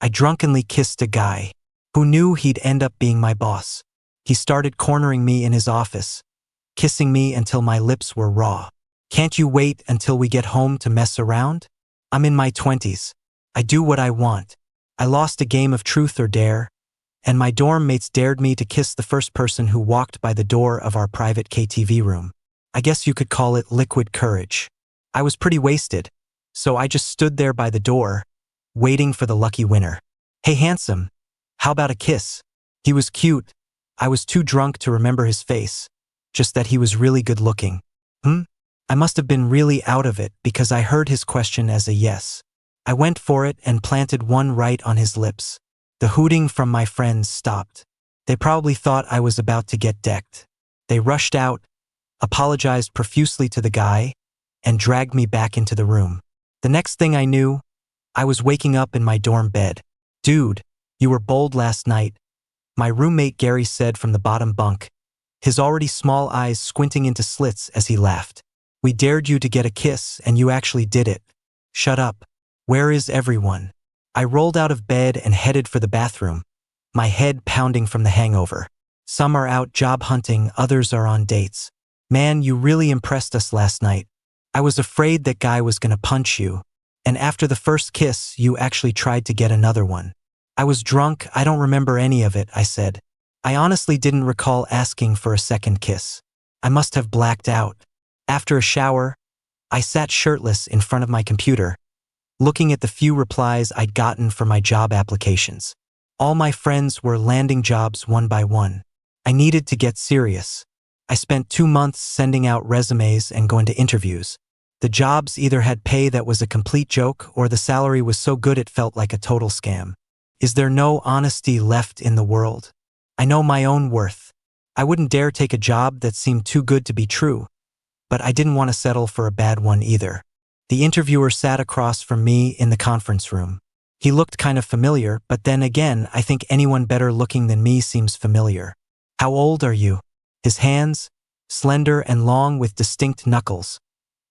I drunkenly kissed a guy who knew he'd end up being my boss. He started cornering me in his office, kissing me until my lips were raw. Can't you wait until we get home to mess around? I'm in my 20s. I do what I want. I lost a game of truth or dare, and my dorm mates dared me to kiss the first person who walked by the door of our private KTV room. I guess you could call it liquid courage. I was pretty wasted, so I just stood there by the door, waiting for the lucky winner. Hey handsome, how about a kiss? He was cute. I was too drunk to remember his face, just that he was really good looking. I must have been really out of it because I heard his question as a yes. I went for it and planted one right on his lips. The hooting from my friends stopped. They probably thought I was about to get decked. They rushed out, apologized profusely to the guy, and dragged me back into the room. The next thing I knew, I was waking up in my dorm bed. Dude, you were bold last night, my roommate Gary said from the bottom bunk, his already small eyes squinting into slits as he laughed. We dared you to get a kiss and you actually did it. Shut up. Where is everyone? I rolled out of bed and headed for the bathroom, my head pounding from the hangover. Some are out job hunting, others are on dates. Man, you really impressed us last night. I was afraid that guy was gonna punch you, and after the first kiss, you actually tried to get another one. I was drunk, I don't remember any of it, I said. I honestly didn't recall asking for a second kiss. I must have blacked out. After a shower, I sat shirtless in front of my computer, looking at the few replies I'd gotten for my job applications. All my friends were landing jobs one by one. I needed to get serious. I spent 2 months sending out resumes and going to interviews. The jobs either had pay that was a complete joke or the salary was so good it felt like a total scam. Is there no honesty left in the world? I know my own worth. I wouldn't dare take a job that seemed too good to be true, but I didn't want to settle for a bad one either. The interviewer sat across from me in the conference room. He looked kind of familiar, but then again, I think anyone better looking than me seems familiar. How old are you? His hands, slender and long with distinct knuckles,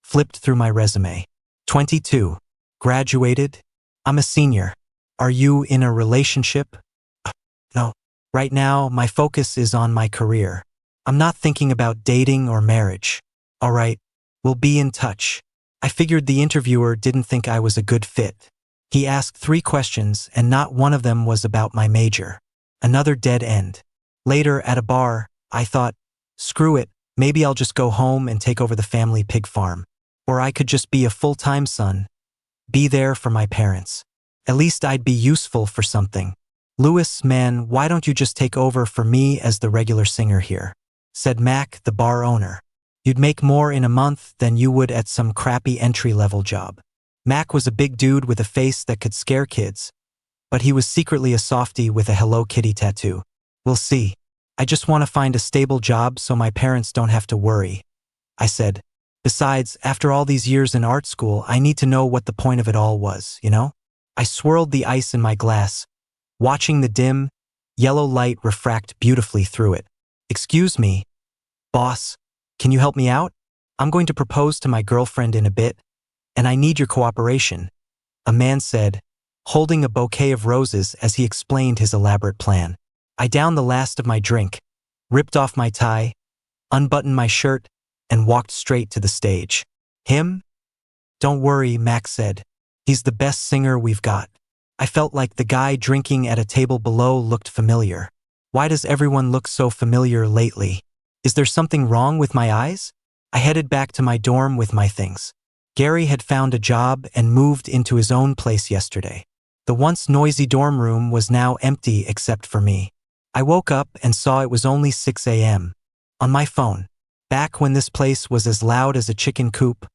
flipped through my resume. 22. Graduated? I'm a senior. Are you in a relationship? No. Right now, my focus is on my career. I'm not thinking about dating or marriage. All right, we'll be in touch. I figured the interviewer didn't think I was a good fit. He asked 3 questions and not one of them was about my major. Another dead end. Later, at a bar, I thought, screw it, maybe I'll just go home and take over the family pig farm. Or I could just be a full-time son, be there for my parents. At least I'd be useful for something. Louis, man, why don't you just take over for me as the regular singer here? Said Mac, the bar owner. You'd make more in a month than you would at some crappy entry-level job. Mac was a big dude with a face that could scare kids, but he was secretly a softie with a Hello Kitty tattoo. We'll see. I just want to find a stable job so my parents don't have to worry, I said. Besides, after all these years in art school, I need to know what the point of it all was, you know? I swirled the ice in my glass, watching the dim, yellow light refract beautifully through it. Excuse me, boss, can you help me out? I'm going to propose to my girlfriend in a bit, and I need your cooperation, a man said, holding a bouquet of roses as he explained his elaborate plan. I downed the last of my drink, ripped off my tie, unbuttoned my shirt, and walked straight to the stage. Him? Don't worry, Max said. He's the best singer we've got. I felt like the guy drinking at a table below looked familiar. Why does everyone look so familiar lately? Is there something wrong with my eyes? I headed back to my dorm with my things. Gary had found a job and moved into his own place yesterday. The once noisy dorm room was now empty except for me. I woke up and saw it was only 6 a.m. On my phone. Back when this place was as loud as a chicken coop,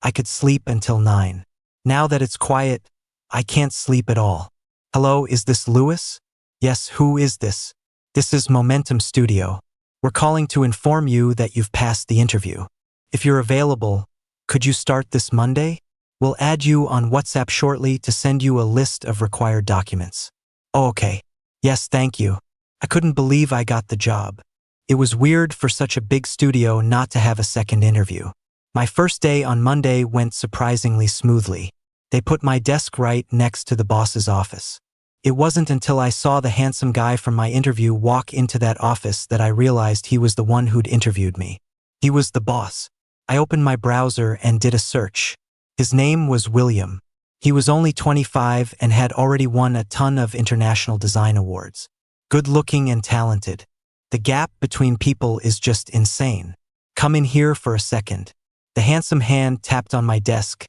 I could sleep until 9. Now that it's quiet, I can't sleep at all. Hello, is this Louis? Yes, who is this? This is Momentum Studio. We're calling to inform you that you've passed the interview. If you're available, could you start this Monday? We'll add you on WhatsApp shortly to send you a list of required documents. Oh, okay. Yes, thank you. I couldn't believe I got the job. It was weird for such a big studio not to have a second interview. My first day on Monday went surprisingly smoothly. They put my desk right next to the boss's office. It wasn't until I saw the handsome guy from my interview walk into that office that I realized he was the one who'd interviewed me. He was the boss. I opened my browser and did a search. His name was William. He was only 25 and had already won a ton of international design awards. Good-looking and talented. The gap between people is just insane. Come in here for a second. The handsome hand tapped on my desk,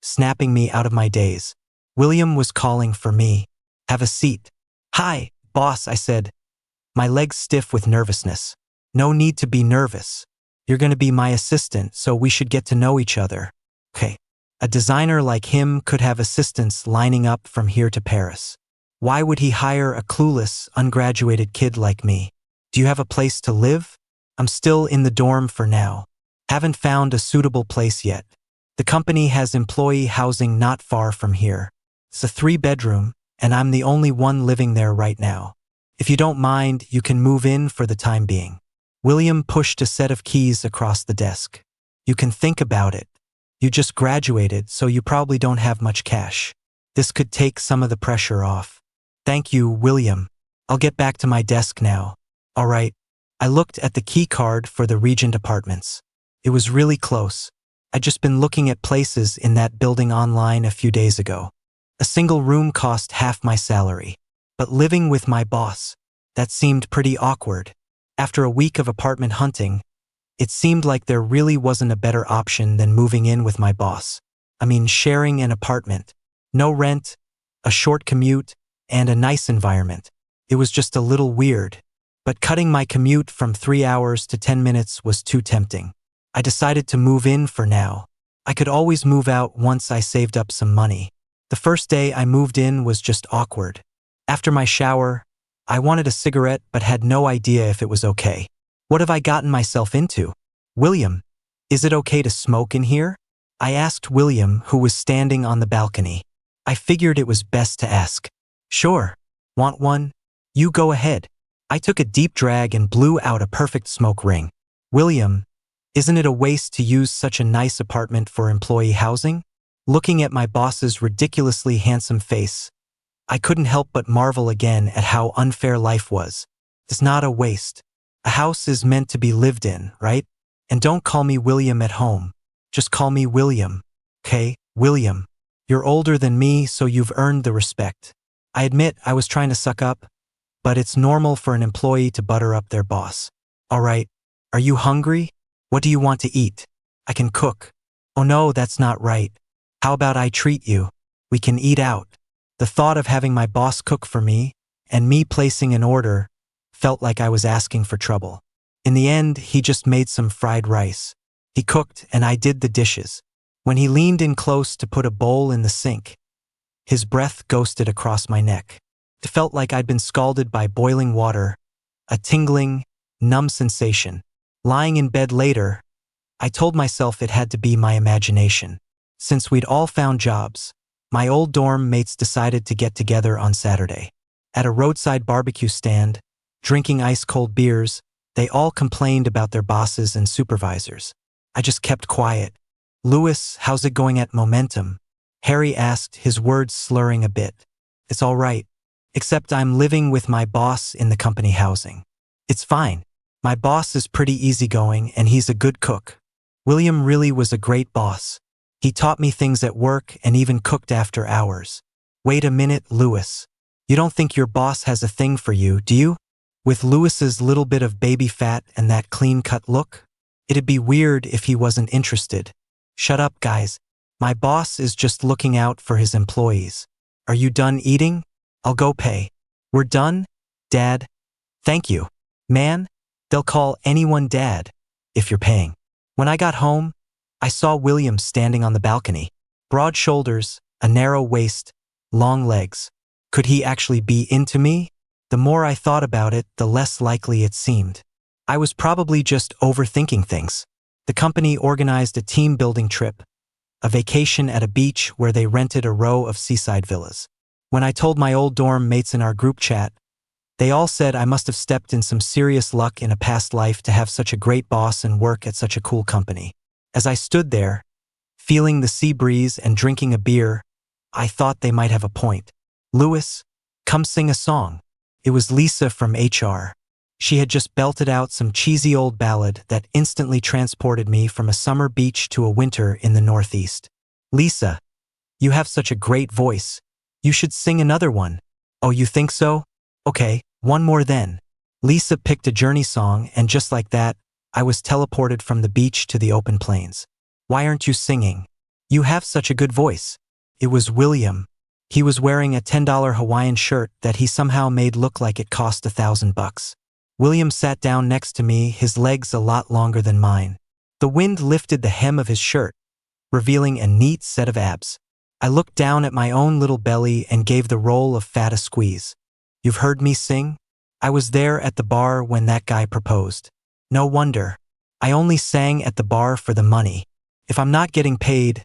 snapping me out of my daze. William was calling for me. Have a seat. Hi, boss, I said, my legs stiff with nervousness. No need to be nervous. You're going to be my assistant, so we should get to know each other. Okay. A designer like him could have assistants lining up from here to Paris. Why would he hire a clueless, ungraduated kid like me? Do you have a place to live? I'm still in the dorm for now. Haven't found a suitable place yet. The company has employee housing not far from here. It's a 3-bedroom, and I'm the only one living there right now. If you don't mind, you can move in for the time being. William pushed a set of keys across the desk. You can think about it. You just graduated, so you probably don't have much cash. This could take some of the pressure off. Thank you, William. I'll get back to my desk now. All right. I looked at the key card for the Regent Apartments. It was really close. I'd just been looking at places in that building online a few days ago. A single room cost half my salary. But living with my boss, that seemed pretty awkward. After a week of apartment hunting, it seemed like there really wasn't a better option than moving in with my boss. I mean, sharing an apartment. No rent, a short commute, and a nice environment. It was just a little weird. But cutting my commute from 3 hours to 10 minutes was too tempting. I decided to move in for now. I could always move out once I saved up some money. The first day I moved in was just awkward. After my shower, I wanted a cigarette but had no idea if it was okay. What have I gotten myself into? William, is it okay to smoke in here? I asked William, who was standing on the balcony. I figured it was best to ask. Sure. Want one? You go ahead. I took a deep drag and blew out a perfect smoke ring. William, isn't it a waste to use such a nice apartment for employee housing? Looking at my boss's ridiculously handsome face, I couldn't help but marvel again at how unfair life was. It's not a waste. A house is meant to be lived in, right? And don't call me William at home. Just call me William. Okay, William. You're older than me, so you've earned the respect. I admit I was trying to suck up, but it's normal for an employee to butter up their boss. All right, are you hungry? What do you want to eat? I can cook. Oh no, that's not right. How about I treat you? We can eat out. The thought of having my boss cook for me, and me placing an order, felt like I was asking for trouble. In the end, he just made some fried rice. He cooked and I did the dishes. When he leaned in close to put a bowl in the sink, his breath ghosted across my neck. It felt like I'd been scalded by boiling water, a tingling, numb sensation. Lying in bed later, I told myself it had to be my imagination. Since we'd all found jobs, my old dorm mates decided to get together on Saturday. At a roadside barbecue stand, drinking ice-cold beers, they all complained about their bosses and supervisors. I just kept quiet. Louis, how's it going at Momentum? Harry asked, his words slurring a bit. It's all right. Except I'm living with my boss in the company housing. It's fine. My boss is pretty easygoing and he's a good cook. William really was a great boss. He taught me things at work and even cooked after hours. Wait a minute, Louis. You don't think your boss has a thing for you, do you? With Louis's little bit of baby fat and that clean-cut look? It'd be weird if he wasn't interested. Shut up, guys. My boss is just looking out for his employees. Are you done eating? I'll go pay. We're done? Dad? Thank you. Man, they'll call anyone Dad if you're paying. When I got home, I saw William standing on the balcony. Broad shoulders, a narrow waist, long legs. Could he actually be into me? The more I thought about it, the less likely it seemed. I was probably just overthinking things. The company organized a team-building trip, a vacation at a beach where they rented a row of seaside villas. When I told my old dorm mates in our group chat, they all said I must have stepped in some serious luck in a past life to have such a great boss and work at such a cool company. As I stood there, feeling the sea breeze and drinking a beer, I thought they might have a point. Louis, Come sing a song. It was Lisa from HR. She had just belted out some cheesy old ballad that instantly transported me from a summer beach to a winter in the Northeast. Lisa, you have such a great voice. You should sing another one. Oh, you think so? Okay, one more then. Lisa picked a Journey song, and just like that, I was teleported from the beach to the open plains. Why aren't you singing? You have such a good voice. It was William. He was wearing a $10 Hawaiian shirt that he somehow made look like it cost $1,000. William sat down next to me, his legs a lot longer than mine. The wind lifted the hem of his shirt, revealing a neat set of abs. I looked down at my own little belly and gave the roll of fat a squeeze. You've heard me sing? I was there at the bar when that guy proposed. No wonder. I only sang at the bar for the money. If I'm not getting paid,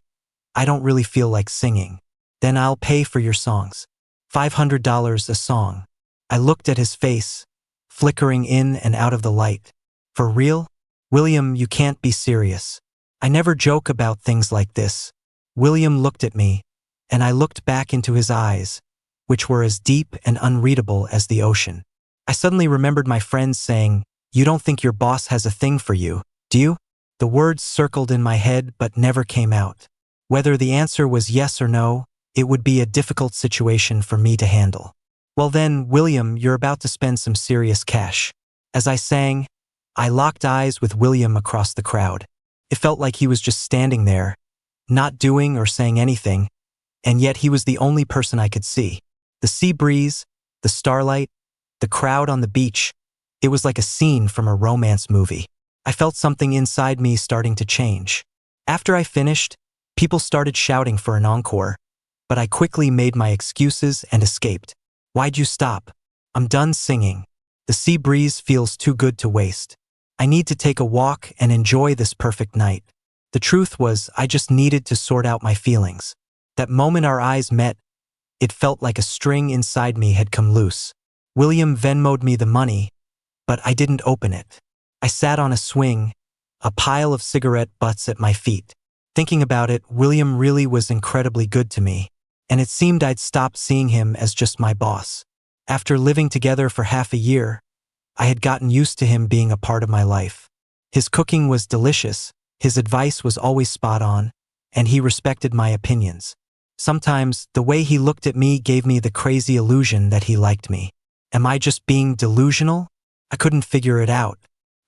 I don't really feel like singing. Then I'll pay for your songs. $500 a song. I looked at his face, flickering in and out of the light. For real? William, you can't be serious. I never joke about things like this. William looked at me, and I looked back into his eyes, which were as deep and unreadable as the ocean. I suddenly remembered my friends saying, "You don't think your boss has a thing for you, do you?" The words circled in my head but never came out. Whether the answer was yes or no, it would be a difficult situation for me to handle. Well then, William, you're about to spend some serious cash. As I sang, I locked eyes with William across the crowd. It felt like he was just standing there, not doing or saying anything, and yet he was the only person I could see. The sea breeze, the starlight, the crowd on the beach, it was like a scene from a romance movie. I felt something inside me starting to change. After I finished, people started shouting for an encore, but I quickly made my excuses and escaped. Why'd you stop? I'm done singing. The sea breeze feels too good to waste. I need to take a walk and enjoy this perfect night. The truth was, I just needed to sort out my feelings. That moment our eyes met, it felt like a string inside me had come loose. William Venmo'd me the money, but I didn't open it. I sat on a swing, a pile of cigarette butts at my feet. Thinking about it, William really was incredibly good to me, and it seemed I'd stopped seeing him as just my boss. After living together for half a year, I had gotten used to him being a part of my life. His cooking was delicious, his advice was always spot on, and he respected my opinions. Sometimes, the way he looked at me gave me the crazy illusion that he liked me. Am I just being delusional? I couldn't figure it out.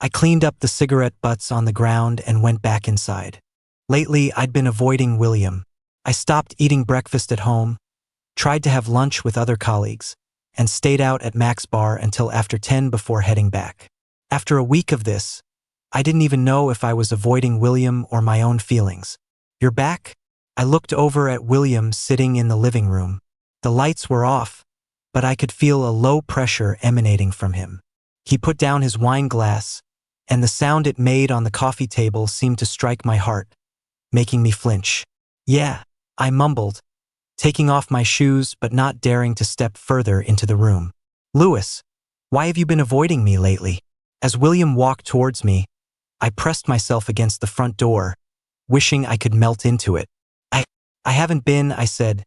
I cleaned up the cigarette butts on the ground and went back inside. Lately, I'd been avoiding William. I stopped eating breakfast at home, tried to have lunch with other colleagues, and stayed out at Mac's bar until after 10 before heading back. After a week of this, I didn't even know if I was avoiding William or my own feelings. You're back? I looked over at William sitting in the living room. The lights were off, but I could feel a low pressure emanating from him. He put down his wine glass, and the sound it made on the coffee table seemed to strike my heart, making me flinch. Yeah, I mumbled, taking off my shoes but not daring to step further into the room. Louis, why have you been avoiding me lately? As William walked towards me, I pressed myself against the front door, wishing I could melt into it. I haven't been, I said,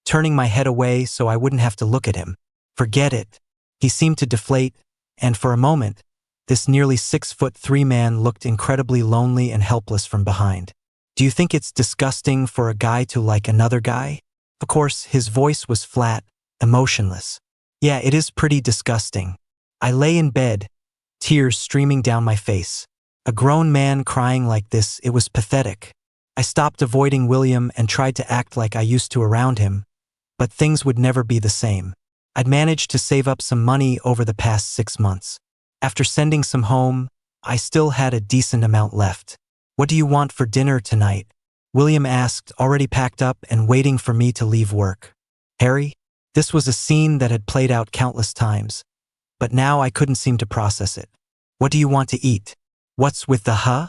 turning my head away so I wouldn't have to look at him. Forget it. He seemed to deflate, and for a moment, this nearly 6'3" man looked incredibly lonely and helpless from behind. Do you think it's disgusting for a guy to like another guy? Of course, his voice was flat, emotionless. Yeah, it is pretty disgusting. I lay in bed, tears streaming down my face. A grown man crying like this, it was pathetic. I stopped avoiding William and tried to act like I used to around him, but things would never be the same. I'd managed to save up some money over the past 6 months. After sending some home, I still had a decent amount left. What do you want for dinner tonight? William asked, already packed up and waiting for me to leave work. Harry? This was a scene that had played out countless times, but now I couldn't seem to process it. What do you want to eat? What's with the huh?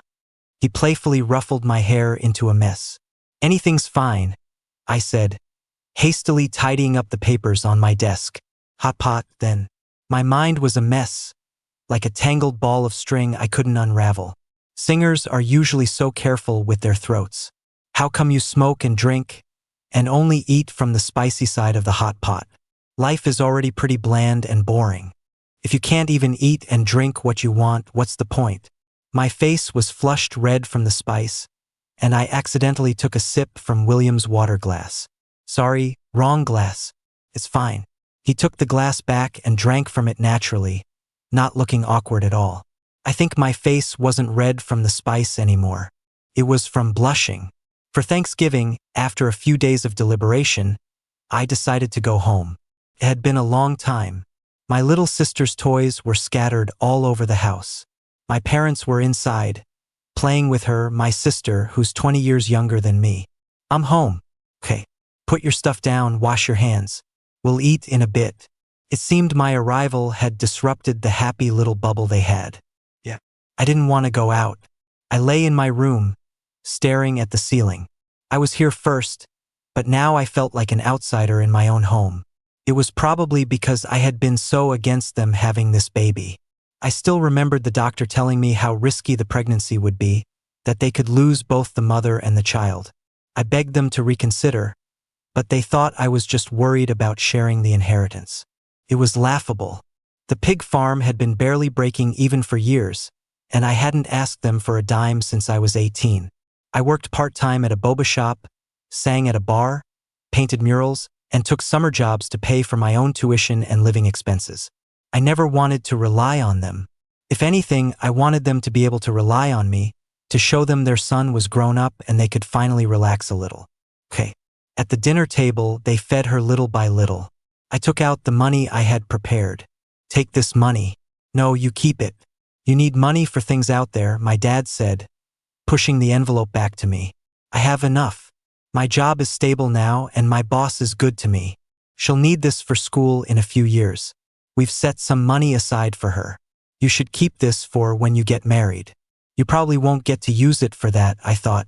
He playfully ruffled my hair into a mess. Anything's fine, I said, hastily tidying up the papers on my desk. Hot pot, then. My mind was a mess, like a tangled ball of string I couldn't unravel. Singers are usually so careful with their throats. How come you smoke and drink, and only eat from the spicy side of the hot pot? Life is already pretty bland and boring. If you can't even eat and drink what you want, what's the point? My face was flushed red from the spice, and I accidentally took a sip from William's water glass. Sorry, wrong glass. It's fine. He took the glass back and drank from it naturally, not looking awkward at all. I think my face wasn't red from the spice anymore. It was from blushing. For Thanksgiving, after a few days of deliberation, I decided to go home. It had been a long time. My little sister's toys were scattered all over the house. My parents were inside, playing with her, my sister, who's 20 years younger than me. I'm home. Okay. Put your stuff down, wash your hands. We'll eat in a bit. It seemed my arrival had disrupted the happy little bubble they had. Yeah. I didn't want to go out. I lay in my room, staring at the ceiling. I was here first, but now I felt like an outsider in my own home. It was probably because I had been so against them having this baby. I still remembered the doctor telling me how risky the pregnancy would be, that they could lose both the mother and the child. I begged them to reconsider, but they thought I was just worried about sharing the inheritance. It was laughable. The pig farm had been barely breaking even for years, and I hadn't asked them for a dime since I was 18. I worked part-time at a boba shop, sang at a bar, painted murals, and took summer jobs to pay for my own tuition and living expenses. I never wanted to rely on them. If anything, I wanted them to be able to rely on me, to show them their son was grown up and they could finally relax a little. Okay. At the dinner table, they fed her little by little. I took out the money I had prepared. Take this money. No, you keep it. You need money for things out there, my dad said, pushing the envelope back to me. I have enough. My job is stable now and my boss is good to me. She'll need this for school in a few years. We've set some money aside for her. You should keep this for when you get married. You probably won't get to use it for that, I thought.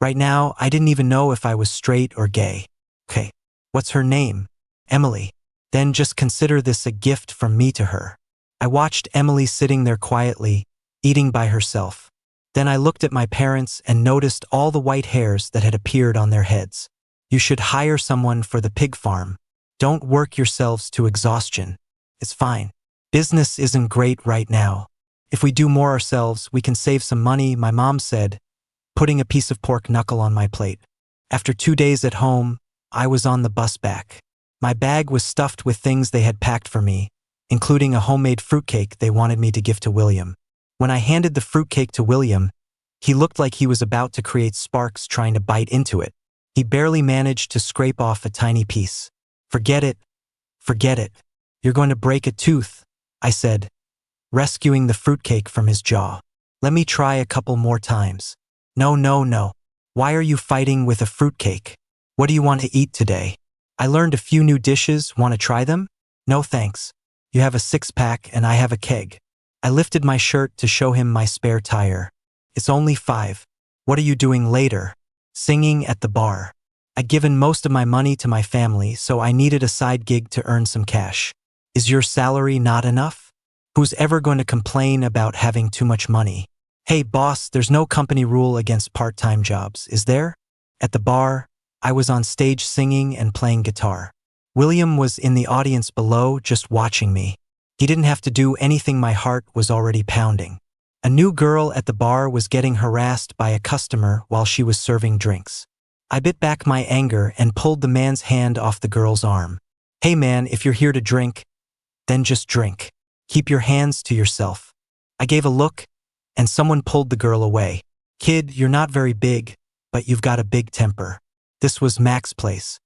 Right now, I didn't even know if I was straight or gay. Okay. What's her name? Emily. Then just consider this a gift from me to her. I watched Emily sitting there quietly, eating by herself. Then I looked at my parents and noticed all the white hairs that had appeared on their heads. You should hire someone for the pig farm. Don't work yourselves to exhaustion. It's fine. Business isn't great right now. If we do more ourselves, we can save some money, my mom said, putting a piece of pork knuckle on my plate. After 2 days at home, I was on the bus back. My bag was stuffed with things they had packed for me, including a homemade fruitcake they wanted me to give to William. When I handed the fruitcake to William, he looked like he was about to create sparks trying to bite into it. He barely managed to scrape off a tiny piece. Forget it. Forget it. You're going to break a tooth, I said, rescuing the fruitcake from his jaw. Let me try a couple more times. No, no, no. Why are you fighting with a fruitcake? What do you want to eat today? I learned a few new dishes. Want to try them? No thanks. You have a 6-pack and I have a keg. I lifted my shirt to show him my spare tire. It's only 5. What are you doing later? Singing at the bar. I'd given most of my money to my family, so I needed a side gig to earn some cash. Is your salary not enough? Who's ever going to complain about having too much money? Hey boss, there's no company rule against part-time jobs, is there? At the bar, I was on stage singing and playing guitar. William was in the audience below, just watching me. He didn't have to do anything, my heart was already pounding. A new girl at the bar was getting harassed by a customer while she was serving drinks. I bit back my anger and pulled the man's hand off the girl's arm. Hey man, if you're here to drink, then just drink. Keep your hands to yourself. I gave a look, and someone pulled the girl away. Kid, you're not very big, but you've got a big temper. This was Mac's place.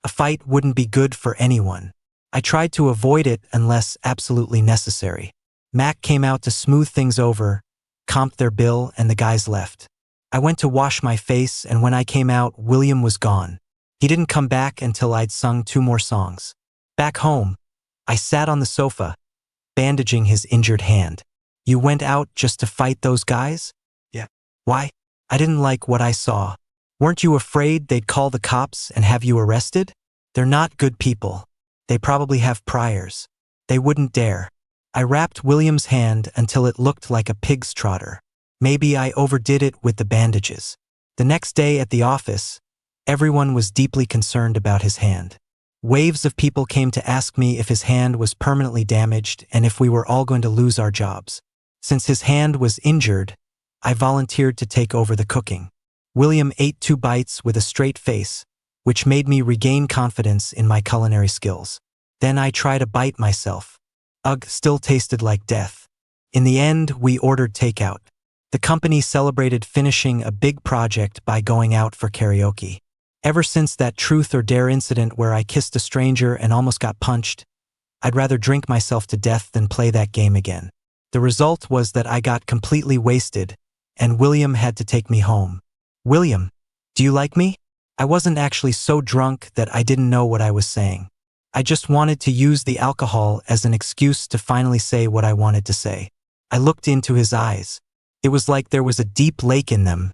A fight wouldn't be good for anyone. I tried to avoid it unless absolutely necessary. Mac came out to smooth things over, comped their bill, and the guys left. I went to wash my face, and when I came out, William was gone. He didn't come back until I'd sung 2 more songs. Back home, I sat on the sofa, bandaging his injured hand. You went out just to fight those guys? Yeah. Why? I didn't like what I saw. Weren't you afraid they'd call the cops and have you arrested? They're not good people. They probably have priors. They wouldn't dare. I wrapped William's hand until it looked like a pig's trotter. Maybe I overdid it with the bandages. The next day at the office, everyone was deeply concerned about his hand. Waves of people came to ask me if his hand was permanently damaged and if we were all going to lose our jobs. Since his hand was injured, I volunteered to take over the cooking. William ate 2 bites with a straight face, which made me regain confidence in my culinary skills. Then I tried a bite myself. Ugh, still tasted like death. In the end, we ordered takeout. The company celebrated finishing a big project by going out for karaoke. Ever since that truth or dare incident where I kissed a stranger and almost got punched, I'd rather drink myself to death than play that game again. The result was that I got completely wasted, and William had to take me home. William, do you like me? I wasn't actually so drunk that I didn't know what I was saying. I just wanted to use the alcohol as an excuse to finally say what I wanted to say. I looked into his eyes. It was like there was a deep lake in them,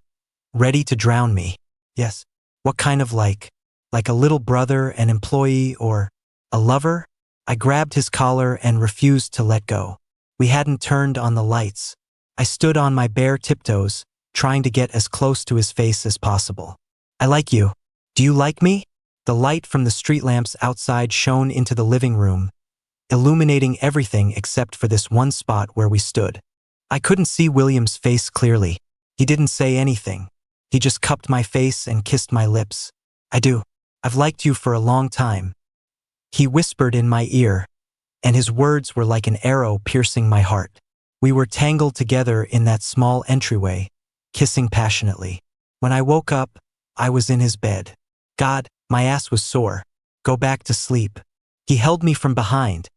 ready to drown me. Yes. What kind of like? Like a little brother, an employee, or a lover? I grabbed his collar and refused to let go. We hadn't turned on the lights. I stood on my bare tiptoes, trying to get as close to his face as possible. I like you. Do you like me? The light from the street lamps outside shone into the living room, illuminating everything except for this one spot where we stood. I couldn't see William's face clearly. He didn't say anything. He just cupped my face and kissed my lips. I do. I've liked you for a long time. He whispered in my ear, and his words were like an arrow piercing my heart. We were tangled together in that small entryway, kissing passionately. When I woke up, I was in his bed. God, my ass was sore. Go back to sleep. He held me from behind,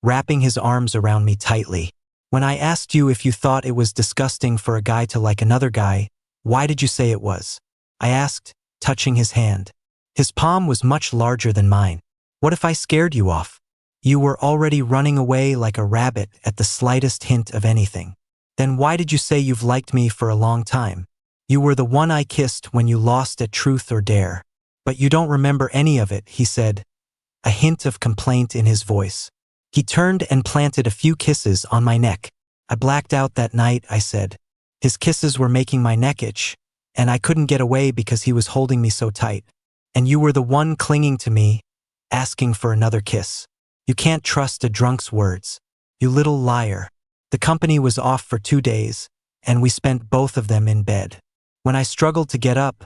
wrapping his arms around me tightly. When I asked you if you thought it was disgusting for a guy to like another guy, why did you say it was? I asked, touching his hand. His palm was much larger than mine. What if I scared you off? You were already running away like a rabbit at the slightest hint of anything. Then why did you say you've liked me for a long time? You were the one I kissed when you lost at truth or dare. But you don't remember any of it, he said, a hint of complaint in his voice. He turned and planted a few kisses on my neck. I blacked out that night, I said. His kisses were making my neck itch, and I couldn't get away because he was holding me so tight. And you were the one clinging to me, asking for another kiss. You can't trust a drunk's words. You little liar. The company was off for 2 days, and we spent both of them in bed. When I struggled to get up,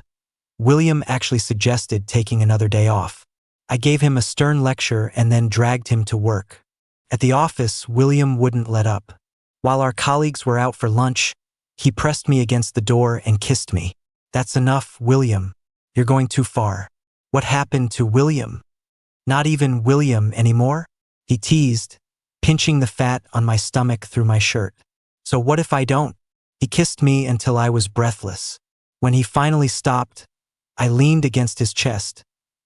William actually suggested taking another day off. I gave him a stern lecture and then dragged him to work. At the office, William wouldn't let up. While our colleagues were out for lunch, he pressed me against the door and kissed me. That's enough, William. You're going too far. What happened to William? Not even William anymore? He teased, pinching the fat on my stomach through my shirt. So what if I don't? He kissed me until I was breathless. When he finally stopped, I leaned against his chest,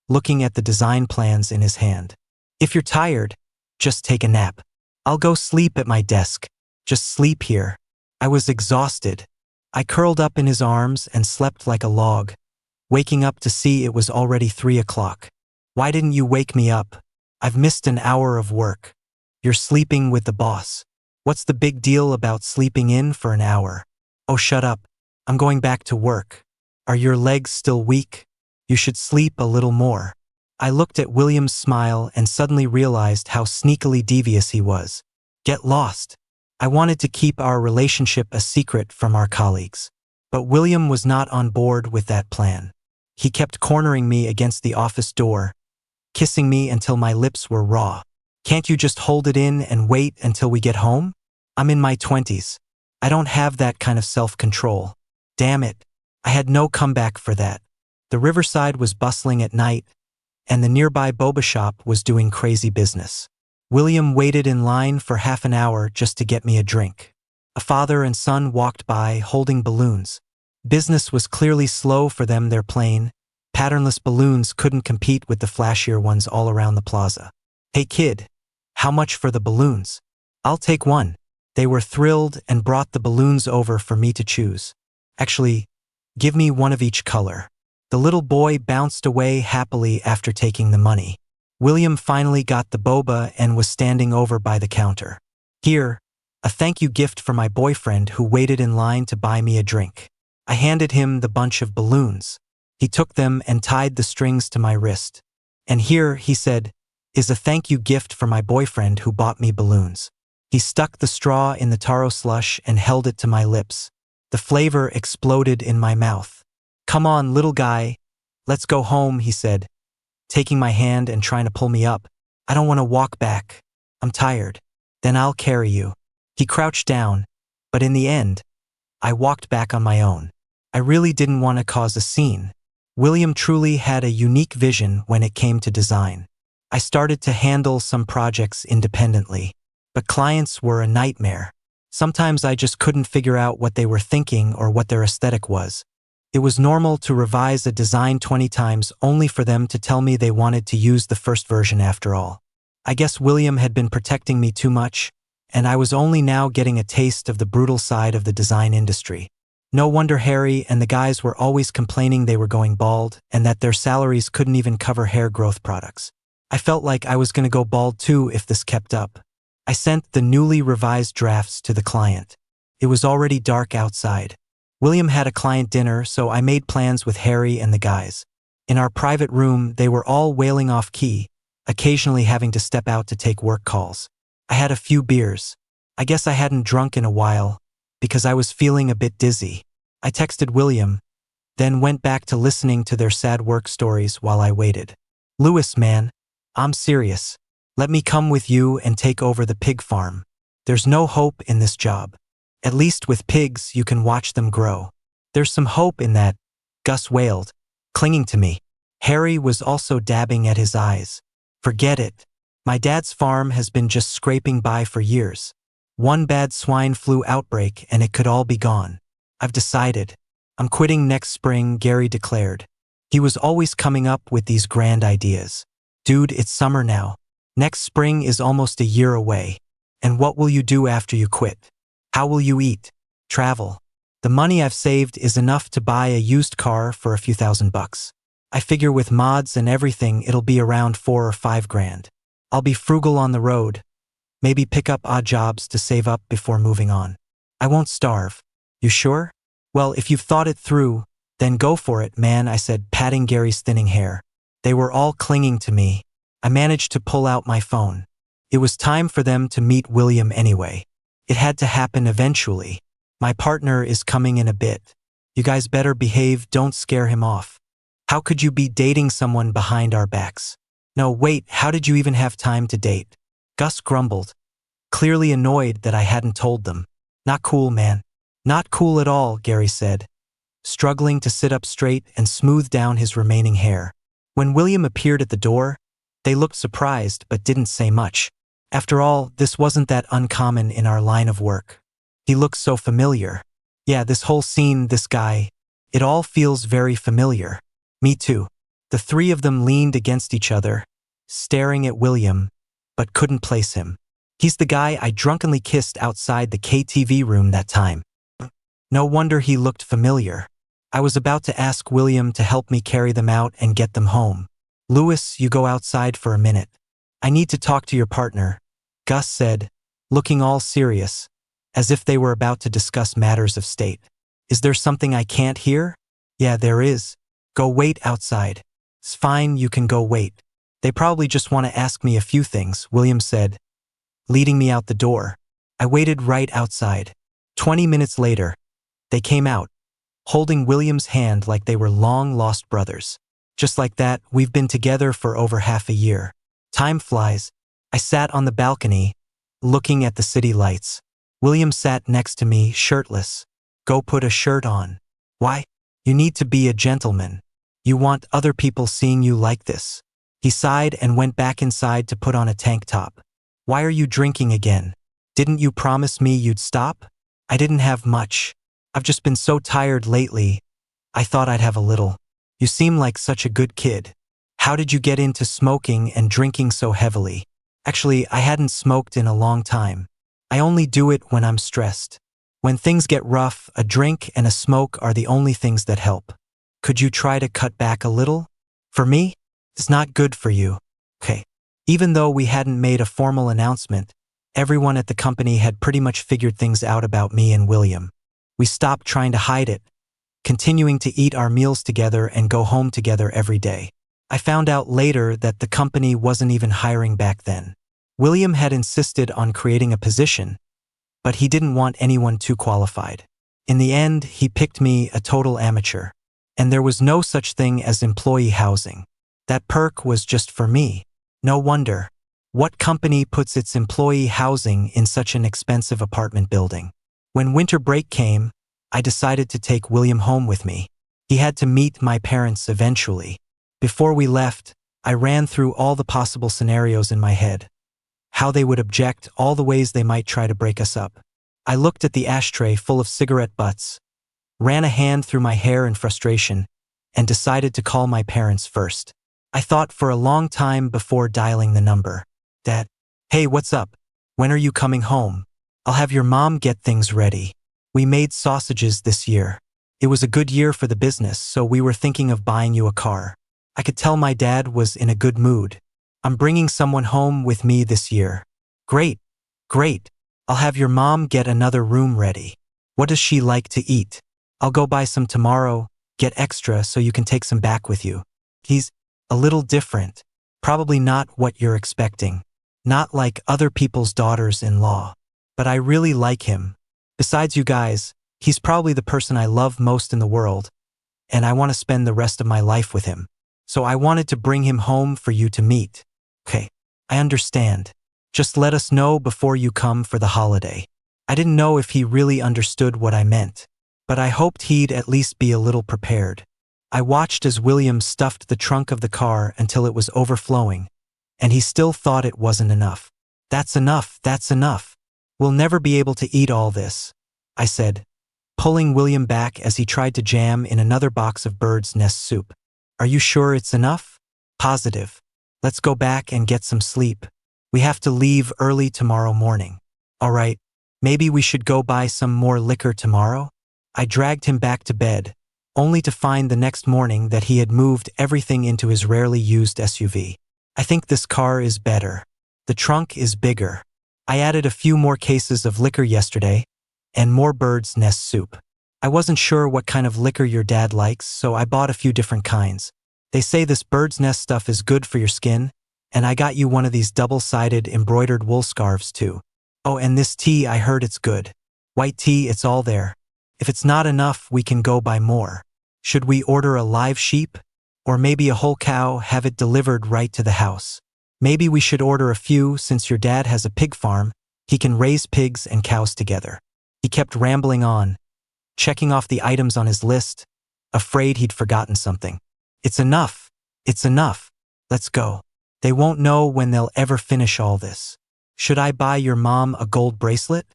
looking at the design plans in his hand. If you're tired, just take a nap. I'll go sleep at my desk. Just sleep here. I was exhausted. I curled up in his arms and slept like a log, waking up to see it was already 3 o'clock. Why didn't you wake me up? I've missed an hour of work. You're sleeping with the boss. What's the big deal about sleeping in for an hour? Oh, shut up. I'm going back to work. Are your legs still weak? You should sleep a little more. I looked at William's smile and suddenly realized how sneakily devious he was. Get lost. I wanted to keep our relationship a secret from our colleagues. But William was not on board with that plan. He kept cornering me against the office door, kissing me until my lips were raw. Can't you just hold it in and wait until we get home? I'm in my 20s. I don't have that kind of self-control. Damn it. I had no comeback for that. The riverside was bustling at night, and the nearby boba shop was doing crazy business. William waited in line for half an hour just to get me a drink. A father and son walked by holding balloons. Business was clearly slow for them. Their plain, patternless balloons couldn't compete with the flashier ones all around the plaza. Hey kid, how much for the balloons? I'll take one. They were thrilled and brought the balloons over for me to choose. Actually, give me one of each color. The little boy bounced away happily after taking the money. William finally got the boba and was standing over by the counter. Here, a thank you gift for my boyfriend who waited in line to buy me a drink. I handed him the bunch of balloons. He took them and tied the strings to my wrist. And here, he said, is a thank you gift for my boyfriend who bought me balloons. He stuck the straw in the taro slush and held it to my lips. The flavor exploded in my mouth. Come on, little guy. Let's go home, he said, taking my hand and trying to pull me up. I don't want to walk back. I'm tired. Then I'll carry you. He crouched down, but in the end, I walked back on my own. I really didn't want to cause a scene. William truly had a unique vision when it came to design. I started to handle some projects independently, but clients were a nightmare. Sometimes I just couldn't figure out what they were thinking or what their aesthetic was. It was normal to revise a design 20 times only for them to tell me they wanted to use the first version after all. I guess William had been protecting me too much, and I was only now getting a taste of the brutal side of the design industry. No wonder Harry and the guys were always complaining they were going bald and that their salaries couldn't even cover hair growth products. I felt like I was going to go bald too if this kept up. I sent the newly revised drafts to the client. It was already dark outside. William had a client dinner, so I made plans with Harry and the guys. In our private room, they were all wailing off key, occasionally having to step out to take work calls. I had a few beers. I guess I hadn't drunk in a while, because I was feeling a bit dizzy. I texted William, then went back to listening to their sad work stories while I waited. Louis, man, I'm serious. Let me come with you and take over the pig farm. There's no hope in this job. At least with pigs, you can watch them grow. There's some hope in that, Gus wailed, clinging to me. Harry was also dabbing at his eyes. Forget it. My dad's farm has been just scraping by for years. One bad swine flu outbreak and it could all be gone. I've decided. I'm quitting next spring, Gary declared. He was always coming up with these grand ideas. Dude, it's summer now. Next spring is almost a year away. And what will you do after you quit? How will you eat? Travel. The money I've saved is enough to buy a used car for a few $1,000. I figure with mods and everything it'll be around 4 or 5 grand. I'll be frugal on the road. Maybe pick up odd jobs to save up before moving on. I won't starve. You sure? Well, if you've thought it through, then go for it, man, I said, patting Gary's thinning hair. They were all clinging to me. I managed to pull out my phone. It was time for them to meet William anyway. It had to happen eventually. My partner is coming in a bit. You guys better behave, don't scare him off. How could you be dating someone behind our backs? No, wait, how did you even have time to date? Gus grumbled, clearly annoyed that I hadn't told them. Not cool, man. Not cool at all, Gary said, struggling to sit up straight and smooth down his remaining hair. When William appeared at the door, they looked surprised but didn't say much. After all, this wasn't that uncommon in our line of work. He looked so familiar. Yeah, this whole scene, this guy, it all feels very familiar. Me too. The three of them leaned against each other, staring at William, but couldn't place him. He's the guy I drunkenly kissed outside the KTV room that time. No wonder he looked familiar. I was about to ask William to help me carry them out and get them home. Louis, you go outside for a minute. I need to talk to your partner, Gus said, looking all serious, as if they were about to discuss matters of state. Is there something I can't hear? Yeah, there is. Go wait outside. It's fine, you can go wait. They probably just want to ask me a few things, William said, leading me out the door. I waited right outside. 20 minutes later, they came out, holding William's hand like they were long-lost brothers. Just like that, we've been together for over half a year. Time flies. I sat on the balcony, looking at the city lights. William sat next to me, shirtless. Go put a shirt on. Why? You need to be a gentleman. You want other people seeing you like this. He sighed and went back inside to put on a tank top. Why are you drinking again? Didn't you promise me you'd stop? I didn't have much. I've just been so tired lately. I thought I'd have a little. You seem like such a good kid. How did you get into smoking and drinking so heavily? Actually, I hadn't smoked in a long time. I only do it when I'm stressed. When things get rough, a drink and a smoke are the only things that help. Could you try to cut back a little? For me? It's not good for you. Okay. Even though we hadn't made a formal announcement, everyone at the company had pretty much figured things out about me and William. We stopped trying to hide it, continuing to eat our meals together and go home together every day. I found out later that the company wasn't even hiring back then. William had insisted on creating a position, but he didn't want anyone too qualified. In the end, he picked me, a total amateur. And there was no such thing as employee housing. That perk was just for me. No wonder. What company puts its employee housing in such an expensive apartment building? When winter break came, I decided to take William home with me. He had to meet my parents eventually. Before we left, I ran through all the possible scenarios in my head. How they would object, all the ways they might try to break us up. I looked at the ashtray full of cigarette butts, ran a hand through my hair in frustration, and decided to call my parents first. I thought for a long time before dialing the number. Dad, hey, what's up? When are you coming home? I'll have your mom get things ready. We made sausages this year. It was a good year for the business, so we were thinking of buying you a car. I could tell my dad was in a good mood. I'm bringing someone home with me this year. Great, great. I'll have your mom get another room ready. What does she like to eat? I'll go buy some tomorrow, get extra so you can take some back with you. He's a little different. Probably not what you're expecting. Not like other people's daughters-in-law. But I really like him. Besides you guys, he's probably the person I love most in the world, and I want to spend the rest of my life with him. So I wanted to bring him home for you to meet. Okay, I understand. Just let us know before you come for the holiday. I didn't know if he really understood what I meant, but I hoped he'd at least be a little prepared. I watched as William stuffed the trunk of the car until it was overflowing, and he still thought it wasn't enough. That's enough, that's enough. We'll never be able to eat all this, I said, pulling William back as he tried to jam in another box of bird's nest soup. Are you sure it's enough? Positive. Let's go back and get some sleep. We have to leave early tomorrow morning. All right, maybe we should go buy some more liquor tomorrow? I dragged him back to bed, only to find the next morning that he had moved everything into his rarely used SUV. I think this car is better. The trunk is bigger. I added a few more cases of liquor yesterday, and more bird's nest soup. I wasn't sure what kind of liquor your dad likes, so I bought a few different kinds. They say this bird's nest stuff is good for your skin, and I got you one of these double-sided embroidered wool scarves too. Oh, and this tea, I heard it's good. White tea, it's all there. If it's not enough, we can go buy more. Should we order a live sheep? Or maybe a whole cow, have it delivered right to the house? Maybe we should order a few since your dad has a pig farm. He can raise pigs and cows together. He kept rambling on, checking off the items on his list, afraid he'd forgotten something. It's enough. It's enough. Let's go. They won't know when they'll ever finish all this. Should I buy your mom a gold bracelet?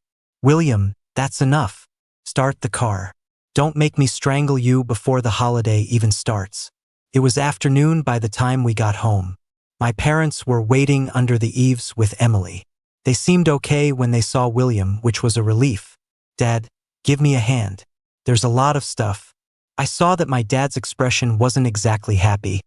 William, that's enough. Start the car. Don't make me strangle you before the holiday even starts. It was afternoon by the time we got home. My parents were waiting under the eaves with Emily. They seemed okay when they saw William, which was a relief. Dad, give me a hand. There's a lot of stuff. I saw that my dad's expression wasn't exactly happy,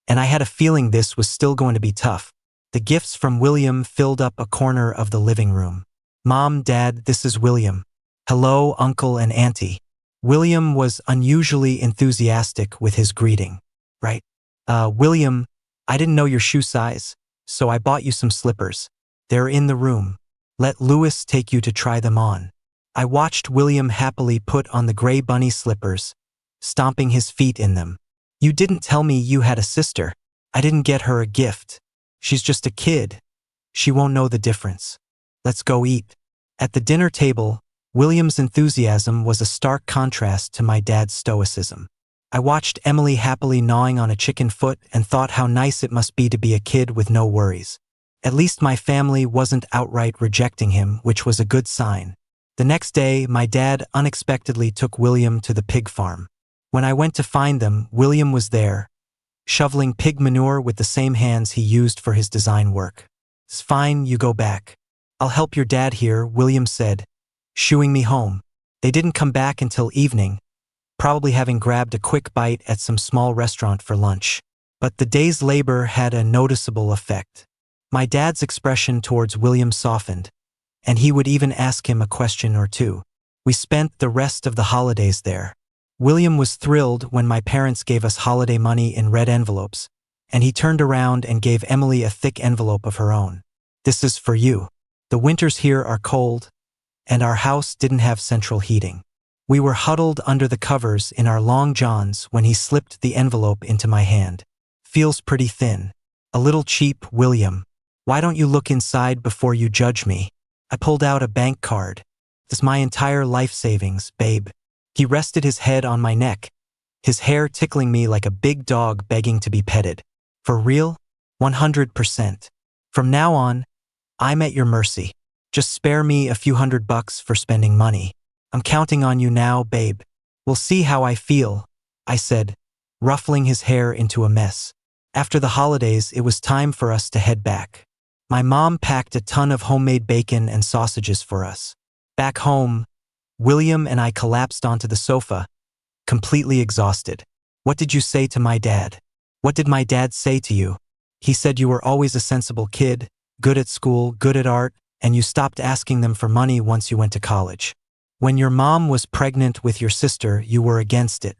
and I had a feeling this was still going to be tough. The gifts from William filled up a corner of the living room. Mom, Dad, this is William. Hello, Uncle and Auntie. William was unusually enthusiastic with his greeting. Right? William, I didn't know your shoe size, so I bought you some slippers. They're in the room. Let Louis take you to try them on. I watched William happily put on the gray bunny slippers, stomping his feet in them. You didn't tell me you had a sister. I didn't get her a gift. She's just a kid. She won't know the difference. Let's go eat. At the dinner table, William's enthusiasm was a stark contrast to my dad's stoicism. I watched Emily happily gnawing on a chicken foot and thought how nice it must be to be a kid with no worries. At least my family wasn't outright rejecting him, which was a good sign. The next day, my dad unexpectedly took William to the pig farm. When I went to find them, William was there, shoveling pig manure with the same hands he used for his design work. It's fine, you go back. I'll help your dad here, William said, shooing me home. They didn't come back until evening, probably having grabbed a quick bite at some small restaurant for lunch. But the day's labor had a noticeable effect. My dad's expression towards William softened, and he would even ask him a question or two. We spent the rest of the holidays there. William was thrilled when my parents gave us holiday money in red envelopes, and he turned around and gave Emily a thick envelope of her own. "This is for you. The winters here are cold, and our house didn't have central heating." We were huddled under the covers in our long johns when he slipped the envelope into my hand. "Feels pretty thin. A little cheap, William. Why don't you look inside before you judge me?" I pulled out a bank card. "This my entire life savings, babe." He rested his head on my neck, his hair tickling me like a big dog begging to be petted. "For real? 100%. From now on, I'm at your mercy. Just spare me a few $100 for spending money. I'm counting on you now, babe." "We'll see how I feel," I said, ruffling his hair into a mess. After the holidays, it was time for us to head back. My mom packed a ton of homemade bacon and sausages for us. Back home, William and I collapsed onto the sofa, completely exhausted. "What did you say to my dad?" "What did my dad say to you?" "He said you were always a sensible kid, good at school, good at art, and you stopped asking them for money once you went to college. When your mom was pregnant with your sister, you were against it.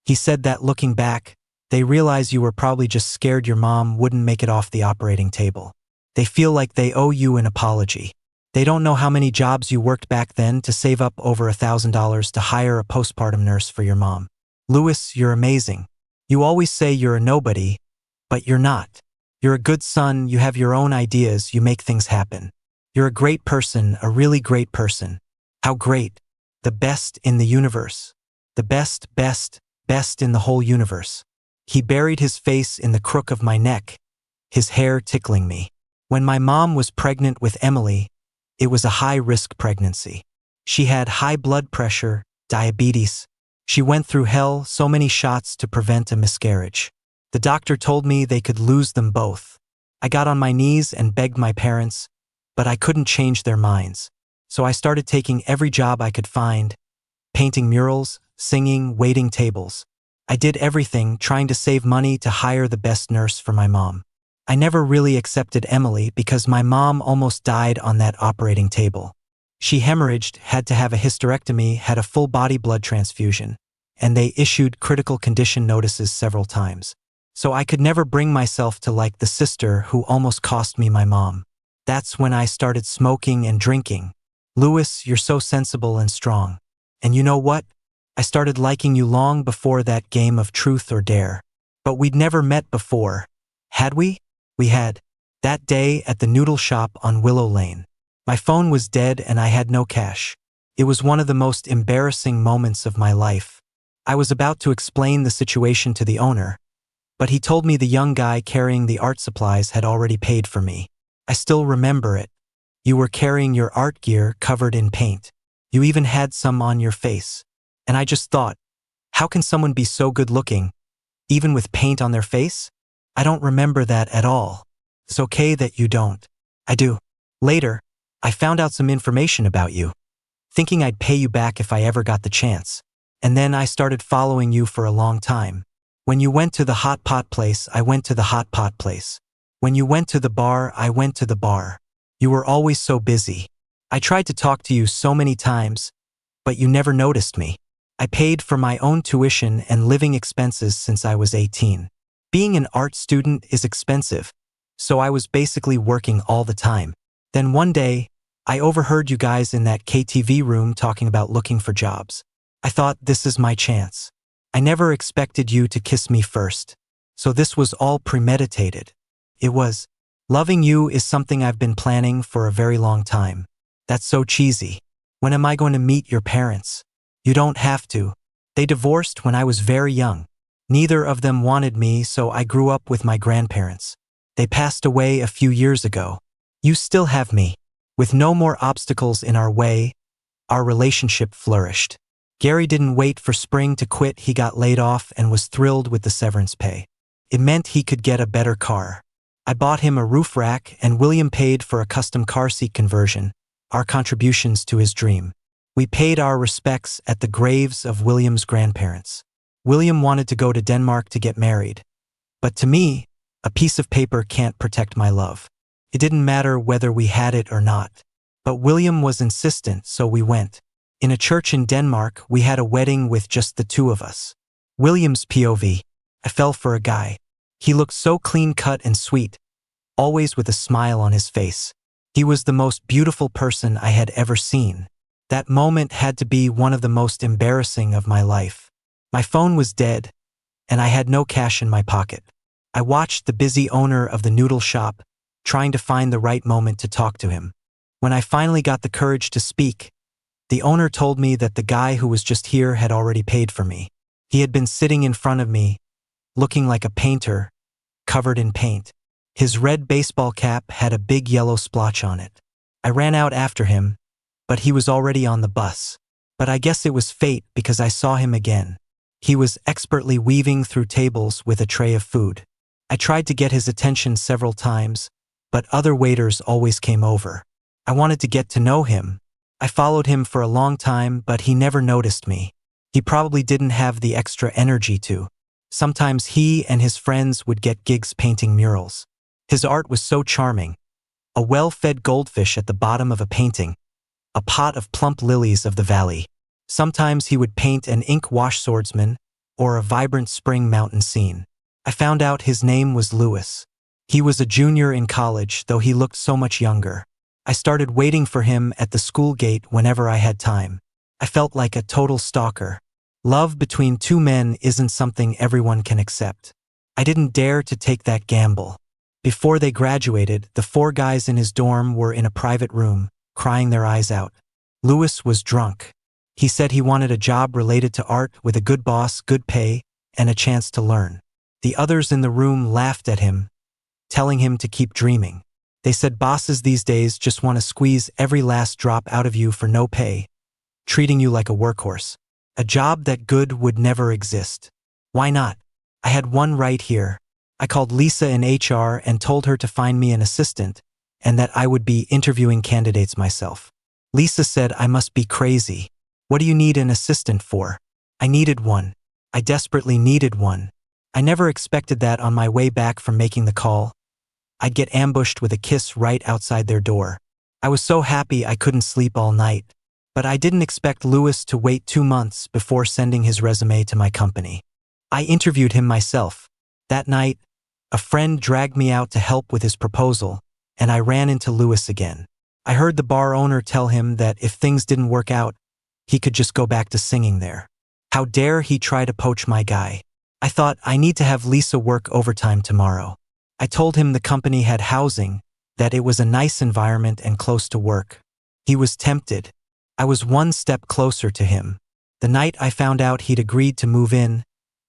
He said that looking back, they realize you were probably just scared your mom wouldn't make it off the operating table. They feel like they owe you an apology. They don't know how many jobs you worked back then to save up over $1,000 to hire a postpartum nurse for your mom. Louis, you're amazing. You always say you're a nobody, but you're not. You're a good son, you have your own ideas, you make things happen. You're a great person, a really great person. How great. The best in the universe. The best, best, best in the whole universe." He buried his face in the crook of my neck, his hair tickling me. When my mom was pregnant with Emily, it was a high-risk pregnancy. She had high blood pressure, diabetes. She went through hell, so many shots to prevent a miscarriage. The doctor told me they could lose them both. I got on my knees and begged my parents, but I couldn't change their minds. So I started taking every job I could find, painting murals, singing, waiting tables. I did everything, trying to save money to hire the best nurse for my mom. I never really accepted Emily because my mom almost died on that operating table. She hemorrhaged, had to have a hysterectomy, had a full body blood transfusion, and they issued critical condition notices several times. So I could never bring myself to like the sister who almost cost me my mom. That's when I started smoking and drinking. Louis, you're so sensible and strong. And you know what? I started liking you long before that game of truth or dare. But we'd never met before, had we? We had. That day at the noodle shop on Willow Lane. My phone was dead and I had no cash. It was one of the most embarrassing moments of my life. I was about to explain the situation to the owner, but he told me the young guy carrying the art supplies had already paid for me. I still remember it. You were carrying your art gear covered in paint. You even had some on your face. And I just thought, how can someone be so good looking, even with paint on their face? I don't remember that at all. It's okay that you don't. I do. Later, I found out some information about you, thinking I'd pay you back if I ever got the chance. And then I started following you for a long time. When you went to the hot pot place, I went to the hot pot place. When you went to the bar, I went to the bar. You were always so busy. I tried to talk to you so many times, but you never noticed me. I paid for my own tuition and living expenses since I was 18. Being an art student is expensive, so I was basically working all the time. Then one day, I overheard you guys in that KTV room talking about looking for jobs. I thought, this is my chance. I never expected you to kiss me first, so this was all premeditated. It was. Loving you is something I've been planning for a very long time. That's so cheesy. When am I going to meet your parents? You don't have to. They divorced when I was very young. Neither of them wanted me, so I grew up with my grandparents. They passed away a few years ago. You still have me. With no more obstacles in our way, our relationship flourished. Gary didn't wait for spring to quit. He got laid off and was thrilled with the severance pay. It meant he could get a better car. I bought him a roof rack and William paid for a custom car seat conversion, our contributions to his dream. We paid our respects at the graves of William's grandparents. William wanted to go to Denmark to get married. But to me, a piece of paper can't protect my love. It didn't matter whether we had it or not. But William was insistent, so we went. In a church in Denmark, we had a wedding with just the two of us. William's POV. I fell for a guy. He looked so clean-cut and sweet, always with a smile on his face. He was the most beautiful person I had ever seen. That moment had to be one of the most embarrassing of my life. My phone was dead, and I had no cash in my pocket. I watched the busy owner of the noodle shop, trying to find the right moment to talk to him. When I finally got the courage to speak, the owner told me that the guy who was just here had already paid for me. He had been sitting in front of me, looking like a painter, covered in paint. His red baseball cap had a big yellow splotch on it. I ran out after him, but he was already on the bus. But I guess it was fate because I saw him again. He was expertly weaving through tables with a tray of food. I tried to get his attention several times, but other waiters always came over. I wanted to get to know him. I followed him for a long time, but he never noticed me. He probably didn't have the extra energy to. Sometimes he and his friends would get gigs painting murals. His art was so charming. A well-fed goldfish at the bottom of a painting, a pot of plump lilies of the valley. Sometimes he would paint an ink wash swordsman or a vibrant spring mountain scene. I found out his name was Louis. He was a junior in college, though he looked so much younger. I started waiting for him at the school gate whenever I had time. I felt like a total stalker. Love between two men isn't something everyone can accept. I didn't dare to take that gamble. Before they graduated, the 4 guys in his dorm were in a private room, crying their eyes out. Louis was drunk. He said he wanted a job related to art with a good boss, good pay, and a chance to learn. The others in the room laughed at him, telling him to keep dreaming. They said bosses these days just want to squeeze every last drop out of you for no pay, treating you like a workhorse. A job that good would never exist. Why not? I had one right here. I called Lisa in HR and told her to find me an assistant and that I would be interviewing candidates myself. Lisa said I must be crazy. What do you need an assistant for? I needed one. I desperately needed one. I never expected that on my way back from making the call, I'd get ambushed with a kiss right outside their door. I was so happy I couldn't sleep all night. But I didn't expect Louis to wait 2 months before sending his resume to my company. I interviewed him myself. That night, a friend dragged me out to help with his proposal, and I ran into Louis again. I heard the bar owner tell him that if things didn't work out, he could just go back to singing there. How dare he try to poach my guy? I thought, I need to have Lisa work overtime tomorrow. I told him the company had housing, that it was a nice environment and close to work. He was tempted. I was one step closer to him. The night I found out he'd agreed to move in,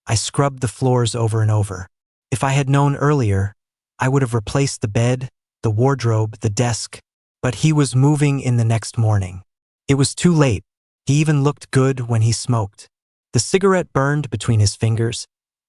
I scrubbed the floors over and over. If I had known earlier, I would have replaced the bed, the wardrobe, the desk, but he was moving in the next morning. It was too late. He even looked good when he smoked. The cigarette burned between his fingers,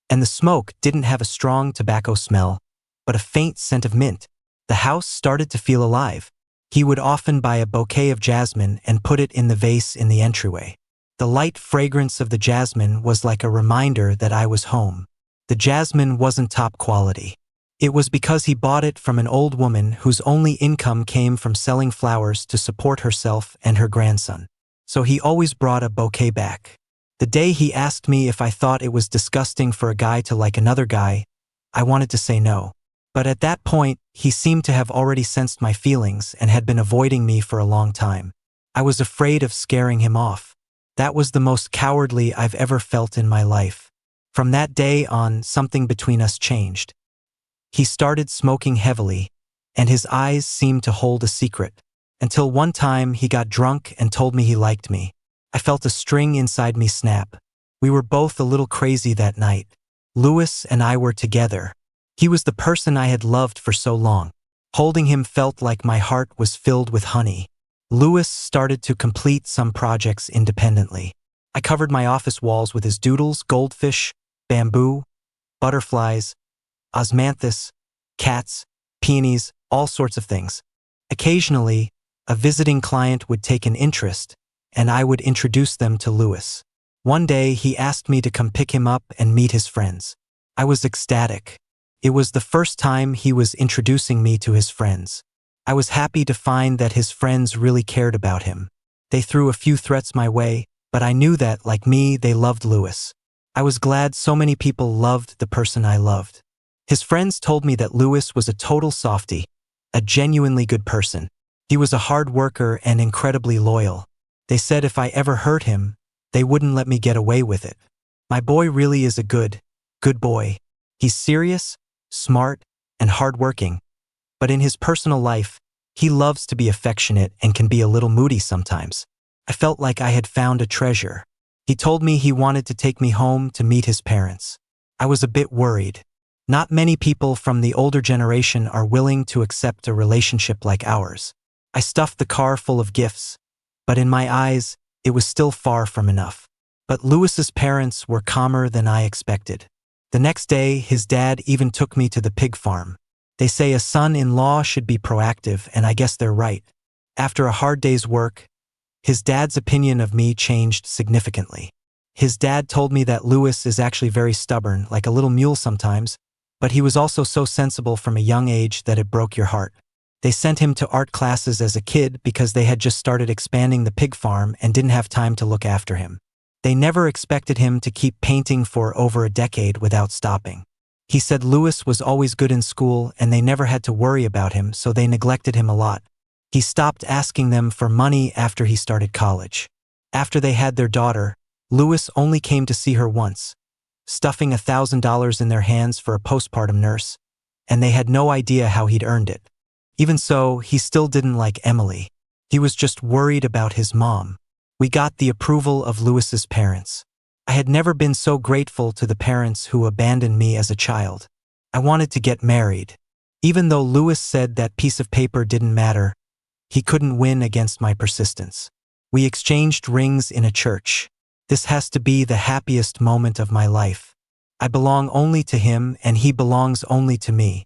and the smoke didn't have a strong tobacco smell, but a faint scent of mint. The house started to feel alive. He would often buy a bouquet of jasmine and put it in the vase in the entryway. The light fragrance of the jasmine was like a reminder that I was home. The jasmine wasn't top quality. It was because he bought it from an old woman whose only income came from selling flowers to support herself and her grandson. So he always brought a bouquet back. The day he asked me if I thought it was disgusting for a guy to like another guy, I wanted to say no. But at that point, he seemed to have already sensed my feelings and had been avoiding me for a long time. I was afraid of scaring him off. That was the most cowardly I've ever felt in my life. From that day on, something between us changed. He started smoking heavily, and his eyes seemed to hold a secret. Until one time he got drunk and told me he liked me. I felt a string inside me snap. We were both a little crazy that night. Louis and I were together. He was the person I had loved for so long. Holding him felt like my heart was filled with honey. Louis started to complete some projects independently. I covered my office walls with his doodles, goldfish, bamboo, butterflies, osmanthus, cats, peonies, all sorts of things. Occasionally, a visiting client would take an interest, and I would introduce them to Louis. One day, he asked me to come pick him up and meet his friends. I was ecstatic. It was the first time he was introducing me to his friends. I was happy to find that his friends really cared about him. They threw a few threats my way, but I knew that, like me, they loved Louis. I was glad so many people loved the person I loved. His friends told me that Louis was a total softie, a genuinely good person. He was a hard worker and incredibly loyal. They said if I ever hurt him, they wouldn't let me get away with it. My boy really is a good boy. He's serious, smart, and hardworking. But in his personal life, he loves to be affectionate and can be a little moody sometimes. I felt like I had found a treasure. He told me he wanted to take me home to meet his parents. I was a bit worried. Not many people from the older generation are willing to accept a relationship like ours. I stuffed the car full of gifts, but in my eyes, it was still far from enough. But Louis's parents were calmer than I expected. The next day, his dad even took me to the pig farm. They say a son-in-law should be proactive, and I guess they're right. After a hard day's work, his dad's opinion of me changed significantly. His dad told me that Louis is actually very stubborn, like a little mule sometimes, but he was also so sensible from a young age that it broke your heart. They sent him to art classes as a kid because they had just started expanding the pig farm and didn't have time to look after him. They never expected him to keep painting for over a decade without stopping. He said Louis was always good in school and they never had to worry about him, so they neglected him a lot. He stopped asking them for money after he started college. After they had their daughter, Louis only came to see her once, stuffing $1,000 in their hands for a postpartum nurse, and they had no idea how he'd earned it. Even so, he still didn't like Emily. He was just worried about his mom. We got the approval of Louis's parents. I had never been so grateful to the parents who abandoned me as a child. I wanted to get married. Even though Louis said that piece of paper didn't matter, he couldn't win against my persistence. We exchanged rings in a church. This has to be the happiest moment of my life. I belong only to him and he belongs only to me.